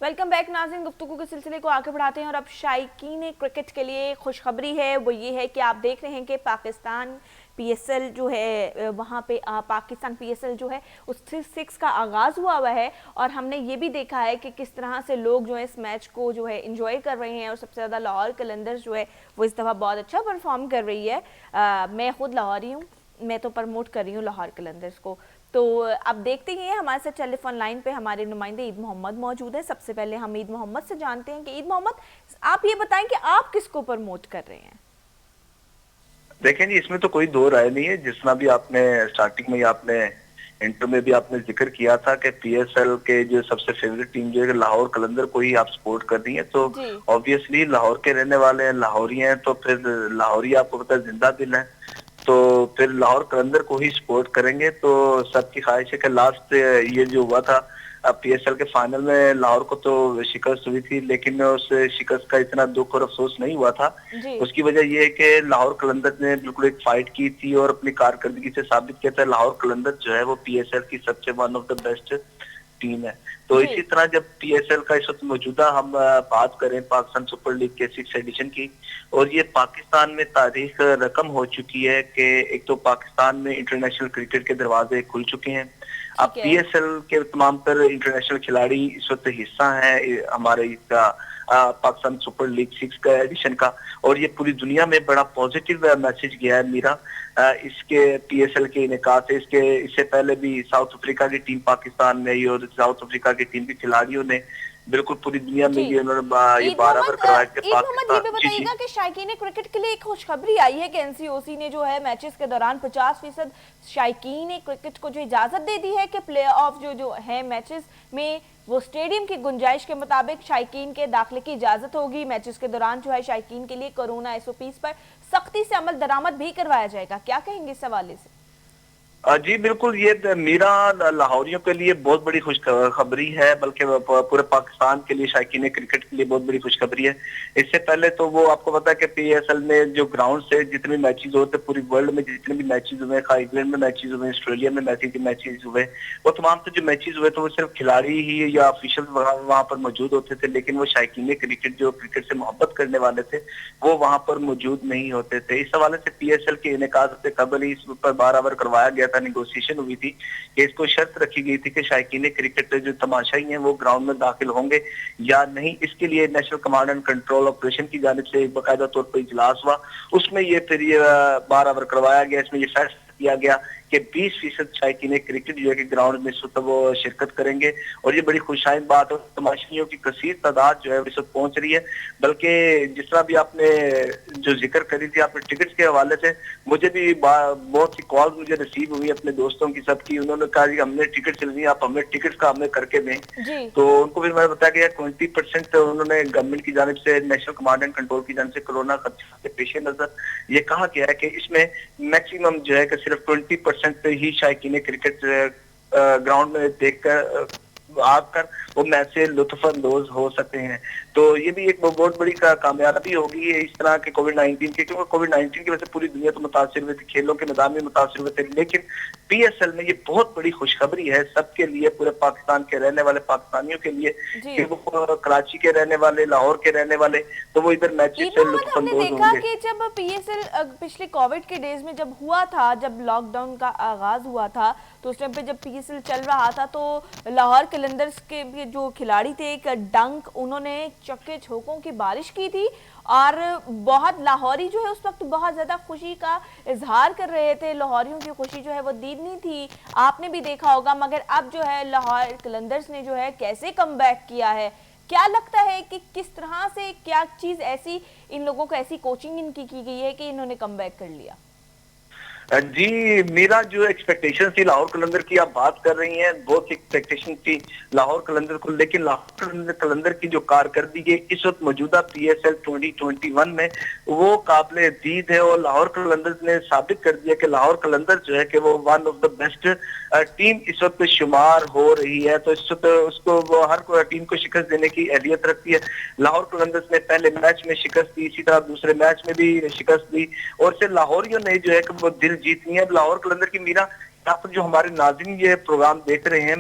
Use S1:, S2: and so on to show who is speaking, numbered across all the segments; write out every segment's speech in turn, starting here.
S1: Welcome back नाज़रीन। गुफ्तगू के सिलसिले को आगे बढ़ाते हैं और अब शायकीन क्रिकेट के लिए खुशखबरी है। वो ये है कि आप देख रहे हैं कि पाकिस्तान पीएसएल जो है वहाँ पे पाकिस्तान पीएसएल जो है उस 6 का आगाज़ हुआ है और हमने ये भी देखा है कि किस तरह से लोग जो है इस मैच को जो है इंजॉय कर रहे हैं और सबसे ज़्यादा लाहौर कलंदर्स जो है वो इस दफ़ा बहुत अच्छा परफॉर्म कर रही है। मैं खुद लाहौरी हूँ, मैं तो प्रमोट कर रही हूँ लाहौर कलंदर्स को। तो अब देखते हैं, हमारे साथ टेलीफोन लाइन पे हमारे नुमाइंदे ईद मोहम्मद मौजूद है। सबसे पहले हम ईद मोहम्मद से जानते हैं कि ईद मोहम्मद, आप ये बताएं कि आप किसको प्रमोट कर रहे हैं।
S2: देखें जी, इसमें तो कोई दो राय नहीं है। जितना भी आपने स्टार्टिंग में आपने इंटर में भी आपने जिक्र किया था कि पीएसएल के जो सबसे फेवरेट टीम जो है लाहौर कलंदर को ही आप सपोर्ट कर रही हैं, तो ऑब्वियसली लाहौर के रहने वाले हैं, लाहौरी हैं, तो फिर लाहौरी आपको पता है जिंदा दिल है, तो फिर लाहौर कलंदर को ही सपोर्ट करेंगे। तो सबकी ख्वाहिश है कि लास्ट ये जो हुआ था पीएसएल के फाइनल में लाहौर को तो शिकस्त हुई थी, लेकिन उस शिकस्त का इतना दुख और अफसोस नहीं हुआ था। उसकी वजह यह है कि लाहौर कलंदर ने बिल्कुल एक फाइट की थी और अपनी कारकर्दगी से साबित किया था। लाहौर कलंदर जो है वो पीएसएल की सबसे one of the best team है। तो इसी तरह जब पीएसएल का इस वक्त मौजूदा हम बात करें पाकिस्तान सुपर लीग के 6 एडिशन की, और ये पाकिस्तान में तारीख रकम हो चुकी है कि एक तो पाकिस्तान में इंटरनेशनल क्रिकेट के दरवाजे खुल चुके हैं। अब पीएसएल के तमाम तर इंटरनेशनल खिलाड़ी इस वक्त हिस्सा है हमारे इसका पाकिस्तान सुपर लीग 6 का एडिशन का, और ये पूरी दुनिया में बड़ा पॉजिटिव मैसेज गया है मेरा इसके पीएसएल के इनेकाद से। इससे पहले भी साउथ अफ्रीका की टीम पाकिस्तान में आई और साउथ अफ्रीका की टीम के खिलाड़ियों ने बिल्कुल पूरी दुनिया में ये उन्होंने ये बराबर करवाया कि
S1: पाकिस्तान। ये भी बताइएगा कि शायकीन क्रिकेट के लिए एक खुशखबरी आई है कि एनसीओसी ने जो है मैचेस के दौरान 50% शायकीन क्रिकेट को जो इजाजत दे दी है कि प्ले ऑफ जो है मैचेस में वो स्टेडियम की गुंजाइश के मुताबिक शायकीन के दाखिले की इजाजत होगी। मैचेस के दौरान जो है शायकीन के लिए कोरोना एसओपीज पर सख्ती से अमल दरामद भी करवाया जाएगा। क्या कहेंगे इस हवाले से?
S2: जी बिल्कुल, ये मेरा लाहौरियों के लिए बहुत बड़ी खुशखबरी है, बल्कि पूरे पाकिस्तान के लिए शायकीन क्रिकेट के लिए बहुत बड़ी खुशखबरी है। इससे पहले तो वो आपको पता है कि पीएसएल में जो ग्राउंड से जितने भी मैचेस होते हैं पूरी वर्ल्ड में, जितने भी मैचेस हुए, इंग्लैंड में मैचेस हुए, ऑस्ट्रेलिया में मैचेस हुए, वो तमाम से जो मैचेस हुए तो वो सिर्फ खिलाड़ी ही या ऑफिशियल वहां पर मौजूद होते थे, लेकिन वो शायकीन क्रिकेट जो क्रिकेट से मोहब्बत करने वाले थे वो वहां पर मौजूद नहीं होते थे। इस हवाले से पीएसएल के इनेकाद से कबल ही इस पर बराबर करवाया गया था, निगोशिएशन हुई थी कि इसको शर्त रखी गई थी कि शायकीन क्रिकेट जो तमाशाई हैं वो ग्राउंड में दाखिल होंगे या नहीं। इसके लिए national command and control operation की जानिब से एक बाकायदा तौर पर इजलास हुआ, उसमें ये फिर ये बराबर करवाया गया। इसमें ये फैसला किया गया कि 20% शायकीन क्रिकेट जो है कि ग्राउंड में इस वक्त वो शिरकत करेंगे, और ये बड़ी खुशाइन बात है। तमाशियों की कसीर तादाद जो है इस वक्त पहुंच रही है। बल्कि जिस तरह भी आपने जो जिक्र करी थी आपने टिकट्स के हवाले से, मुझे भी बहुत सी कॉल मुझे रिसीव हुई अपने दोस्तों की सबकी। उन्होंने कहा कि हमने टिकट चलनी है, आप हमें टिकट्स का हमें करके दें। तो उनको फिर मैंने बताया कि 20% उन्होंने गवर्नमेंट की जानिब से, नेशनल कमांड एंड कंट्रोल की जानिब से कोरोना खतरे के पेश नजर ये कहा गया है कि इसमें मैक्सिमम जो है कि सिर्फ 20% ही शायकीन क्रिकेट ग्राउंड में देखकर आकर वो मैच से लुत्फअंदोज हो सकते हैं। तो ये भी एक बहुत बड़ी कामयाबी होगी इस तरह के कोविड-19 के, क्योंकि कोविड-19 की वजह से पूरी दुनिया तो मुतासिर हुई थी, खेलों के मैदान में मुतासिर हुए थे, लेकिन पीएसएल में ये बहुत बड़ी खुशखबरी है सबके लिए, पूरे पाकिस्तान के रहने वाले पाकिस्तानियों के लिए कि वो कराची के रहने वाले, लाहौर के रहने वाले, तो वो इधर मैचेस से लुत्फअंदोज होंगे।
S1: हमने देखा कि जब पीएसएल पिछले कोविड के डेज में जब हुआ था, जब लॉकडाउन का आगाज हुआ था, तो उस टाइम पे जब पीएसएल चल रहा था तो लाहौर कलंदर्स के जो खिलाड़ी थे एक डंक, उन्होंने चक्के छोकों की बारिश की थी और बहुत लाहौरी जो है उस वक्त बहुत ज्यादा खुशी का इजहार कर रहे थे। लाहौरियों की खुशी जो है वो दीदनी थी, आपने भी देखा होगा। मगर अब जो है लाहौर कलंदर्स ने जो है कैसे कमबैक किया है, क्या लगता है कि किस तरह से, क्या चीज ऐसी इन लोगों को, ऐसी कोचिंग इनकी की गई है कि इन्होंने कमबैक कर लिया?
S2: जी मेरा जो एक्सपेक्टेशन थी लाहौर कलंदर की, आप बात कर रही हैं, बहुत एक्सपेक्टेशन थी लाहौर कलंदर को, लेकिन लाहौर कलंदर की जो कारकर्दगी इस वक्त मौजूदा पीएसएल 2021 में वो काबिल दीद है, और लाहौर कलंदर ने साबित कर दिया कि लाहौर कलंदर जो है कि वो one of the best team इस वक्त शुमार हो रही है। तो इस वक्त उसको वो हर टीम को शिकस्त देने की अहलियत रखती है। लाहौर कलंदर्स ने पहले मैच में शिकस्त दी, इसी तरह दूसरे मैच में भी शिकस्त दी, और फिर लाहौरियों ने जो है कि वो दिल जीतनी है। लाहौर कलंदर की मीरा यहाँ पर जो हमारे नाज़रीन ये प्रोग्राम देख रहे हैं,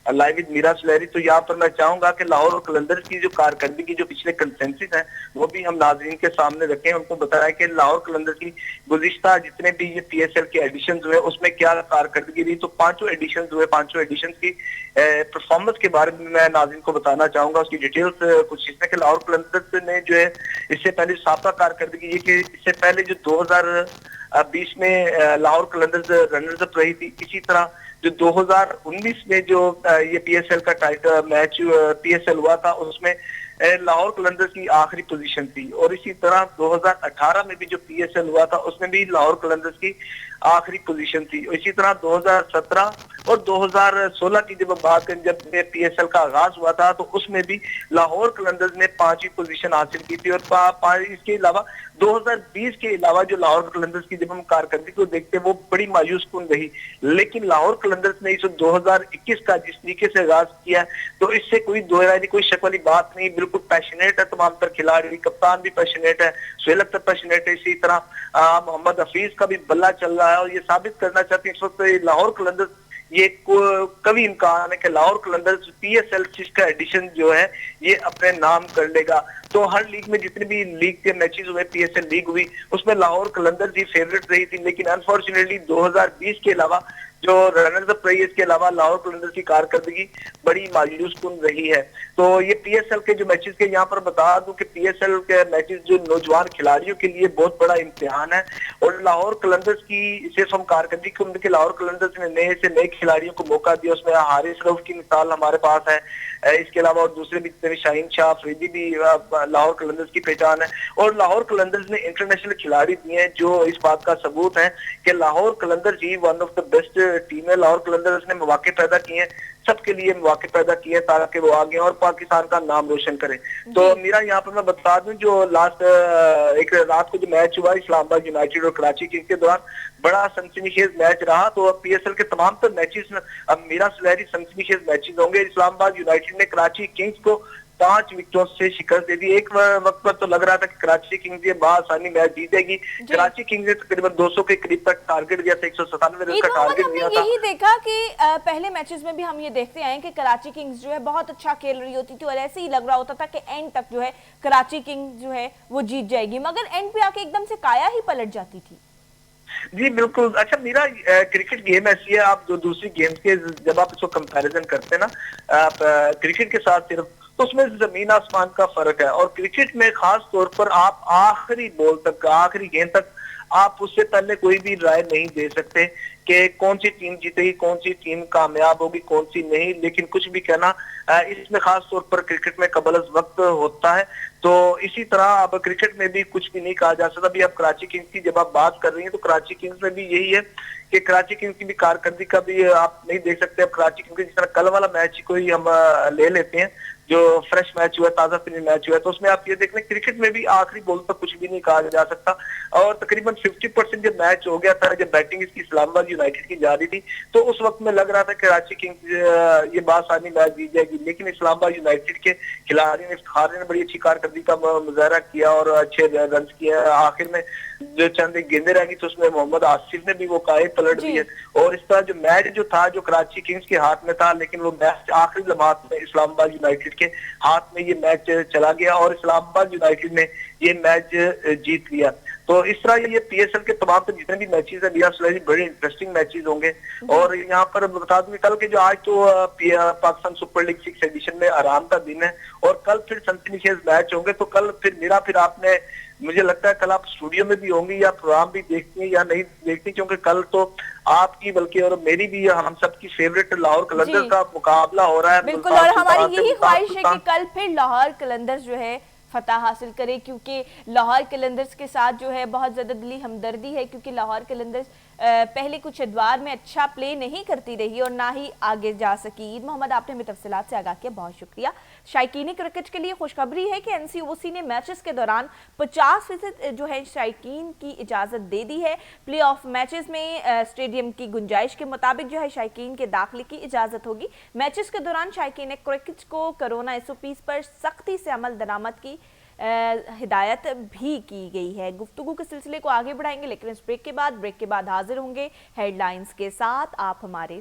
S2: लाइव विद मीरा सुलहरी। तो यहाँ पर मैं चाहूंगा कि लाहौर और कलंदर्स की जो कारकर्दगी जो पिछले कंसेंसस है वो भी हम नाजरीन के सामने रखें, उनको बताया कि लाहौर कलंदर्स की गुज़िश्ता जितने भी ये PSL के एडिशन हुए उसमें क्या कारकर्दगी रही। तो पांचों एडिशन हुए, पांचों एडिशन की परफॉर्मेंस के बारे में मैं नाज़रीन को बताना चाहूंगा, उसकी डिटेल्स कुछ इसमें कि लाहौर कलंदर्स ने जो है इससे पहले साबका कारकर्दगी ये कि इससे पहले जो 2020 में लाहौर कलंदर्स रनर्स अप रही थी, इसी तरह जो 2019 में जो ये PSL का टाइटल मैच PSL हुआ था उसमें लाहौर कलंदर्स की आखिरी पोजीशन थी, और इसी तरह 2018 में भी जो PSL हुआ था उसमें भी लाहौर कलंदर्स की आखिरी पोजीशन थी। इसी तरह 2017 और 2016 की जब बात करें, जब PSL का आगाज हुआ था तो उसमें भी लाहौर कलंदर्स ने 5वीं पोजीशन हासिल की थी। और इसके अलावा 2020 के अलावा जो लाहौर कलंदर्स की जब हम कारकर्दगी को देखते हैं वो बड़ी मायूस कुन रही, लेकिन लाहौर कलंदर्स ने इस 2021 का जिस तरीके से आगाज किया तो इससे कोई दो राय नहीं, कोई शक वाली बात नहीं, बिल्कुल पैशनेट है तमाम तर खिलाड़ी, कप्तान भी पैशनेट है, सुहेल अख्तर पैशनेट है, इसी तरह मोहम्मद हफीज का भी बल्ला चल रहा है, और ये साबित करना चाहते हैं इस वक्त लाहौर कलंदर्स ये कभी इम्कान है कि लाहौर कलंदर्स PSL का एडिशन जो है ये अपने नाम कर लेगा। तो हर लीग में जितने भी लीग के मैचेस हुए, PSL लीग हुई, उसमें लाहौर कलंदर्स ही फेवरेट रही थी, लेकिन अनफॉर्चुनेटली 2020 के अलावा जो रनर्स अप रही है इसके अलावा लाहौर कलंदर्स की कारकर्दगी बड़ी मायूस कुन रही है। तो ये PSL के जो मैचेस के यहाँ पर बता दूं कि PSL के मैचेस जो नौजवान खिलाड़ियों के लिए बहुत बड़ा इम्तिहान है, और लाहौर कलंदर्स की सिर्फ हम कारकर्दगी को उनके लाहौर कलंदर्स ने नए से नए खिलाड़ियों को मौका दिया, उसमें हारिस रऊफ की मिसाल हमारे पास है, इसके अलावा और दूसरे भी जितने शाहीन शाह अफरीदी भी लाहौर कलंदर्स की पहचान है, और लाहौर कलंदर्स ने इंटरनेशनल खिलाड़ी दिए हैं जो इस बात का सबूत है कि लाहौर कलंदर्स ही one of the best team है। लाहौर कलंदर्स ने मौके पैदा किए हैं, सबके लिए मौके पैदा किए ताकि वो आगे और पाकिस्तान का नाम रोशन करें। तो मेरा यहाँ पर मैं बता दूं जो लास्ट एक रात को जो मैच हुआ इस्लामाबाद यूनाइटेड और कराची किंग्स के दौरान बड़ा सनसनीखेज मैच रहा। तो अब PSL के तमाम तर मैचेस अब मीरा सुलहरी सनसनीखेज मैचेस होंगे। इस्लामाबाद यूनाइटेड ने कराची किंग्स को 5 विकेटों से शिकस्त दे दी। एक वक्त पर तो लग रहा था कि कराची किंग्स ये आसानी मैच जीतेगी, कराची किंग्स ने तकरीबन 200 के करीब तक टारगेट दिया था, 197 रन का टारगेट दिया था।
S1: यही देखा कि पहले मैचेस में भी हम ये देखते आए कि कराची किंग्स जो है बहुत अच्छा खेल रही होती थी, और ऐसे ही लग रहा होता था कि एंड तक जो है कराची किंग्स जो है वो जीत जाएगी, मगर एंड पे आके एकदम से काया ही पलट जाती थी।
S2: जी बिल्कुल। अच्छा, मेरा क्रिकेट गेम ऐसी है, आप जो दूसरी गेम्स के जब आप इसको कंपैरिजन करते हैं ना आप क्रिकेट के साथ सिर्फ, तो उसमें जमीन आसमान का फर्क है। और क्रिकेट में खास तौर पर आप आखिरी बॉल तक, आखिरी गेंद तक आप उससे पहले कोई भी राय नहीं दे सकते कि कौन सी टीम जीतेगी, कौन सी टीम कामयाब होगी, कौन सी नहीं। लेकिन कुछ भी कहना इसमें खास तौर पर क्रिकेट में कबल अज़ वक्त होता है। तो इसी तरह अब क्रिकेट में भी कुछ भी नहीं कहा जा सकता। अभी आप कराची किंग्स की जब आप बात कर रही हैं तो कराची किंग्स में भी यही है कि कराची किंग्स की भी कारकर्दगी का भी आप नहीं देख सकते। अब कराची किंग्स जिस तरह कल वाला मैच को ही हम ले लेते हैं, जो फ्रेश मैच हुआ, ताजा फिनिश मैच हुआ, तो उसमें आप ये देख लें क्रिकेट में भी आखिरी बॉल तक कुछ भी नहीं कहा जा सकता। और तकरीबन 50% जब मैच हो गया था, जब बैटिंग इसकी इस्लामाबाद यूनाइटेड की जा रही थी, तो उस वक्त में लग रहा था कराची किंग्स ये बासानी मैच जीत जाएगी। लेकिन इस्लामाबाद यूनाइटेड के खिलाड़ी ने, इफ्तिखार ने बड़ी अच्छी कारकर्दगी का मुजाहरा किया और अच्छे रन किया। आखिर में जो चंद गेंदे रह गई तो उसमें मोहम्मद आसिफ ने भी वो काये पलट दिए, और इस तरह जो मैच जो था जो कराची किंग्स के हाथ में था, लेकिन वो मैच आखिरी लम्हात में इस्लामाबाद यूनाइटेड के हाथ में ये मैच चला गया और इस्लामाबाद यूनाइटेड ने ये मैच जीत लिया। तो इस तरह ये PSL के तमाम तो जितने भी मैचेस हैं मीरा सुलहरी बड़े इंटरेस्टिंग मैचेस होंगे। और यहाँ पर बता दूं कल के जो आज तो पाकिस्तान सुपर लीग 6 एडिशन में आराम का दिन है, और कल फिर सनसनीखेज मैच होंगे। तो कल फिर आपने, मुझे लगता है कल आप स्टूडियो में भी होंगी या प्रोग्राम भी देखती हैं या नहीं देखती, क्योंकि कल तो आपकी बल्कि और मेरी भी, हम सबकी फेवरेट लाहौर कलंदर्स का मुकाबला हो रहा है।
S1: बिल्कुल, और हमारी यही ख्वाहिश है कि कल फिर लाहौर कलंदर्स जो है फतह हासिल करे, क्योंकि लाहौर कलंदर्स के साथ जो है बहुत ज़्यादा दिली हमदर्दी है, क्योंकि लाहौर कलंदर्स पहले कुछ अदवार में अच्छा प्ले नहीं करती रही और ना ही आगे जा सकी। ईद मोहम्मद, आपने हमें तफसीलात से आगाह किया, बहुत शुक्रिया। शायकीन क्रिकेट के लिए खुशखबरी है कि NCOC ने मैचेस के दौरान 50% जो है शायकीन की इजाज़त दे दी है। प्ले ऑफ मैचेस में स्टेडियम की गुंजाइश के मुताबिक जो है शायकीन के दाखिले की इजाज़त होगी। मैचेस के दौरान शायकीन क्रिकेट को कोरोना SOPs पर सख्ती से अमल दरामद की हिदायत भी की गई है। गुफ्तगू के सिलसिले को आगे बढ़ाएंगे, लेकिन इस ब्रेक के बाद हाजिर होंगे हेडलाइंस के साथ। आप हमारे